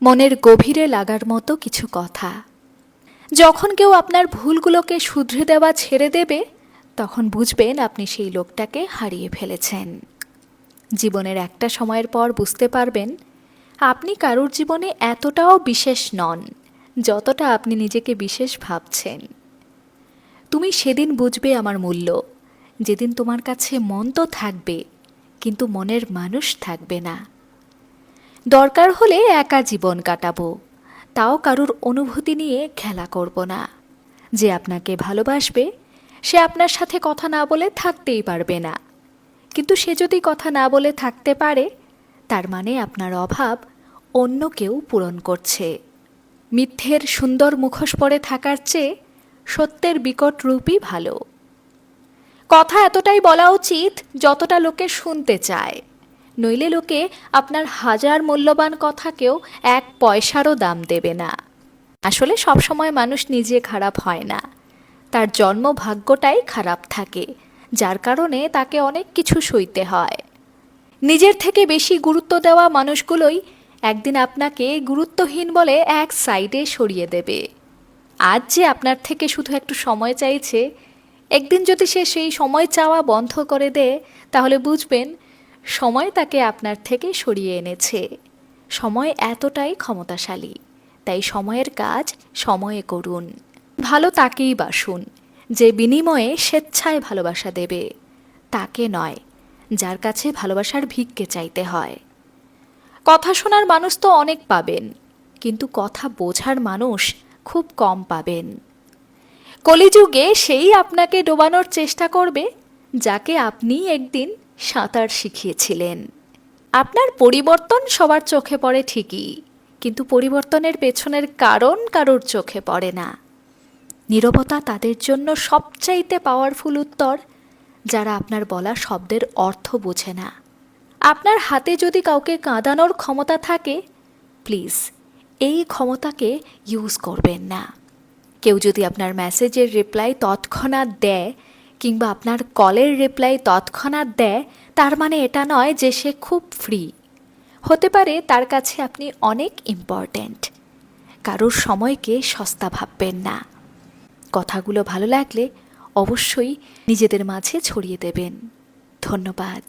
মনের গভীরে লাগার মতো কিছু কথা। যখন কেউ আপনার ভুলগুলোকে শুধরে দেওয়া ছেড়ে দেবে, তখন বুঝবেন আপনি সেই লোকটাকে হারিয়ে ফেলেছেন। জীবনের একটা সময়ের পর বুঝতে পারবেন আপনি কারোর জীবনে এতটাও বিশেষ নন যতটা আপনি নিজেকে বিশেষ ভাবছেন। তুমি সেদিন বুঝবে আমার মূল্য, যেদিন তোমার কাছে মন তো থাকবে, কিন্তু মনের মানুষ থাকবে না। দরকার হলে একা জীবন কাটাবো, তাও কারুর অনুভূতি নিয়ে খেলা করব না। যে আপনাকে ভালোবাসবে সে আপনার সাথে কথা না বলে থাকতেই পারবে না, কিন্তু সে যদি কথা না বলে থাকতে পারে, তার মানে আপনার অভাব অন্য কেউ পূরণ করছে। মিথ্যের সুন্দর মুখোশ পরে থাকার চেয়ে সত্যের বিকট রূপই ভালো। কথা এতটাই বলা উচিত যতটা লোকে শুনতে চায়, নইলে লোকে আপনার হাজার মূল্যবান কথাকেও এক পয়সারও দাম দেবে না। আসলে সবসময় মানুষ নিজে খারাপ হয় না, তার জন্মভাগ্যটাই খারাপ থাকে, যার কারণে তাকে অনেক কিছু সইতে হয়। নিজের থেকে বেশি গুরুত্ব দেওয়া মানুষগুলোই একদিন আপনাকে গুরুত্বহীন বলে এক সাইডে সরিয়ে দেবে। আজ যে আপনার থেকে শুধু একটু সময় চাইছে, একদিন যদি সে সেই সময় চাওয়া বন্ধ করে দেয়, তাহলে বুঝবেন সময় তাকে আপনার থেকে সরিয়ে এনেছে। সময় এতটাই ক্ষমতাশালী, তাই সময়ের কাজ সময়ে করুন। ভালো তাকেই বাসুন যে বিনিময়ে স্বেচ্ছায় ভালোবাসা দেবে, তাকে নয় যার কাছে ভালোবাসার ভিক্ষে চাইতে হয়। কথা শোনার মানুষ তো অনেক পাবেন, কিন্তু কথা বোঝার মানুষ খুব কম পাবেন। কলিযুগে সেই আপনাকে ডোবানোর চেষ্টা করবে যাকে আপনি একদিন সাঁতার শিখিয়েছিলেন। আপনার পরিবর্তন সবার চোখে পড়ে ঠিকই, কিন্তু পরিবর্তনের পেছনের কারণ কারোর চোখে পড়ে না। নীরবতা তাদের জন্য সবচাইতে পাওয়ারফুল উত্তর, যারা আপনার বলা শব্দের অর্থ বোঝে না। আপনার হাতে যদি কাউকে কাঁদানোর ক্ষমতা থাকে, প্লিজ এই ক্ষমতাকে ইউজ করবেন না। কেউ যদি আপনার মেসেজের রিপ্লাই তৎক্ষণাৎ দেয় কিংবা আপনার কলের রিপ্লাই তৎক্ষণাৎ দেয়, তার মানে এটা নয় যে সে খুব ফ্রি। হতে পারে তার কাছে আপনি অনেক ইম্পর্ট্যান্ট। কারোর সময়কে সস্তা ভাববেন না। কথাগুলো ভালো লাগলে অবশ্যই নিজেদের মাঝে ছড়িয়ে দেবেন। ধন্যবাদ।